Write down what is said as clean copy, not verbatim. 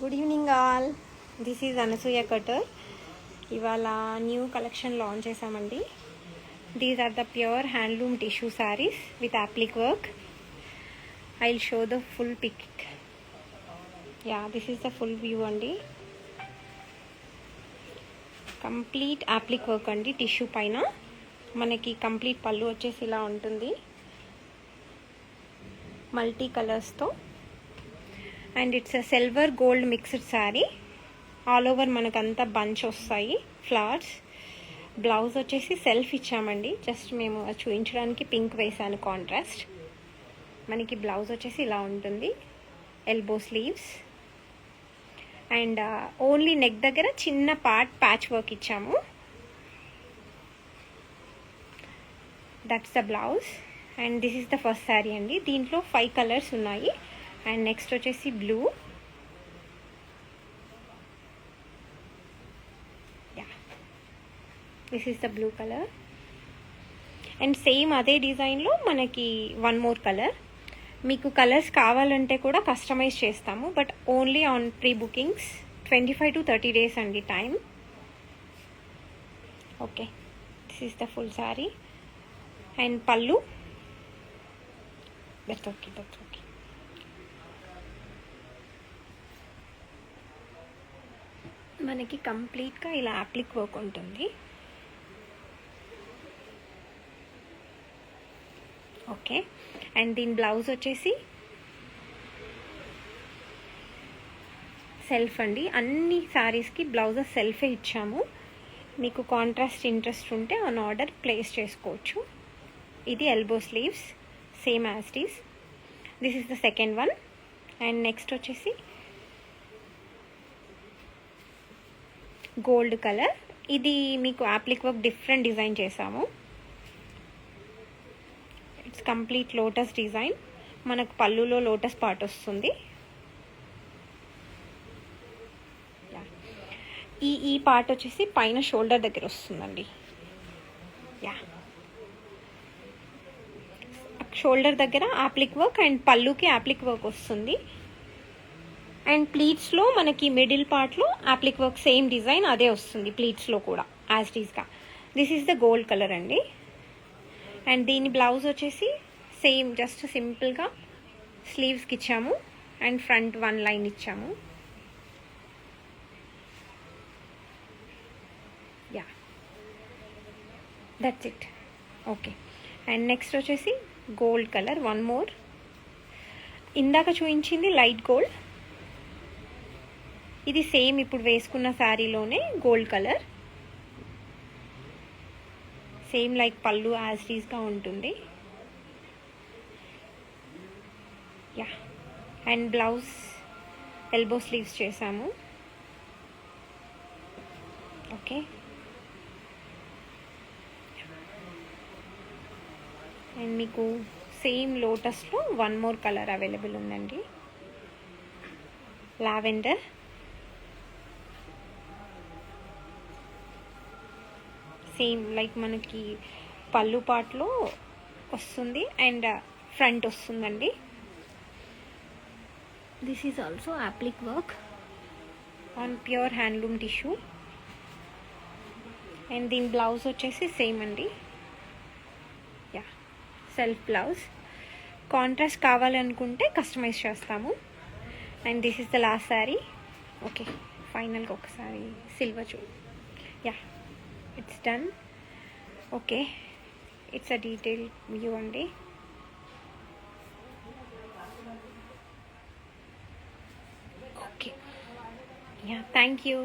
Good evening all. This is Anasuya Katar. ఇవాళ new collection launch చేసామండి. These are the pure handloom tissue saris with applique work. I will show the full pic. This is the full view అండి. Complete applique work అండి. Tissue పైన మనకి complete పళ్ళు వచ్చేసి ఇలా ఉంటుంది, మల్టీ కలర్స్తో. And it's a silver gold mixed sari. All over మనకంతా బంచ్ వస్తాయి ఫ్లవర్స్. బ్లౌజ్ వచ్చేసి సెల్ఫ్ ఇచ్చామండి. జస్ట్ మేము చూపించడానికి పింక్ వేసాను కాంట్రాస్ట్. మనకి బ్లౌజ్ వచ్చేసి ఇలా ఉంటుంది, elbow sleeves. And only neck దగ్గర చిన్న పార్ట్ ప్యాచ్ వర్క్ ఇచ్చాము. That's the blouse. And this is the first sari అండి. దీంట్లో 5 కలర్స్ ఉన్నాయి. అండ్ నెక్స్ట్ వచ్చేసి blue, this is the blue colour. And same అదే డిజైన్లో మనకి 1 more కలర్. మీకు కలర్స్ కావాలంటే కూడా కస్టమైజ్ చేస్తాము, but only on pre bookings. 25 to 30 days అండి time. Okay, this is the full sari. And పళ్ళు, దట్స్ ఓకే. మనకి కంప్లీట్గా ఇలా అప్లిక్ వర్క్ ఉంటుంది. ఓకే, అండ్ దీని బ్లౌజ్ వచ్చేసి సెల్ఫ్ అండి. అన్ని శారీస్కి బ్లౌజెస్ సెల్ఫే ఇచ్చాము. మీకు కాంట్రాస్ట్ ఇంట్రెస్ట్ ఉంటే ఆన్ ఆర్డర్ ప్లేస్ చేసుకోవచ్చు. ఇది elbow sleeves, same as it is. This is the second one. And next వచ్చేసి గోల్డ్ కలర్. ఇది మీకు అప్లిక్ వర్క్ డిఫరెంట్ డిజైన్ చేసాము. It's complete lotus design. మనకు పళ్ళులో లోటస్ పార్ట్ వస్తుంది. ఈ పార్ట్ వచ్చేసి పైన షోల్డర్ దగ్గర వస్తుందండి. షోల్డర్ దగ్గర అప్లిక్ వర్క్ అండ్ పళ్ళుకి అప్లిక్ వర్క్ వస్తుంది. అండ్ ప్లీట్స్లో మనకి మిడిల్ పార్ట్లో అప్లిక్ వర్క్ సేమ్ డిజైన్ అదే వస్తుంది ప్లీట్స్లో కూడా యాజ్ ఇట్ ఈస్గా. This is the gold colour అండి. అండ్ దీని బ్లౌజ్ వచ్చేసి సేమ్, జస్ట్ సింపుల్గా స్లీవ్స్కి ఇచ్చాము అండ్ ఫ్రంట్ 1 లైన్ ఇచ్చాము. That's it. Okay, and next వచ్చేసి గోల్డ్ కలర్, 1 more. ఇందాక చూపించింది లైట్ గోల్డ్. ఇది సేమ్ ఇప్పుడు వేసుకున్న శారీలోనే గోల్డ్ కలర్. సేమ్ లైక్ పళ్ళు యాజ్ ఇట్ ఈస్గా ఉంటుంది. అండ్ బ్లౌజ్ ఎల్బో స్లీవ్స్ చేసాము. ఓకే, అండ్ మీకు సేమ్ లోటస్లో 1 more కలర్ అవైలబుల్ ఉందండి, లావెండర్. సేమ్ లైక్ మనకి పళ్ళు పార్ట్లో వస్తుంది అండ్ ఫ్రంట్ వస్తుందండి. This is also అప్లిక్ work on pure handloom tissue. And దీని బ్లౌజ్ వచ్చేసి సేమ్ అండి, సెల్ఫ్ బ్లౌజ్. కాంట్రాస్ట్ కావాలనుకుంటే కస్టమైజ్ చేస్తాము. And this is the last sari. Okay, ఫైనల్గా ఒకసారి silver it's done. Okay, it's a detail view అండి. Okay, thank you.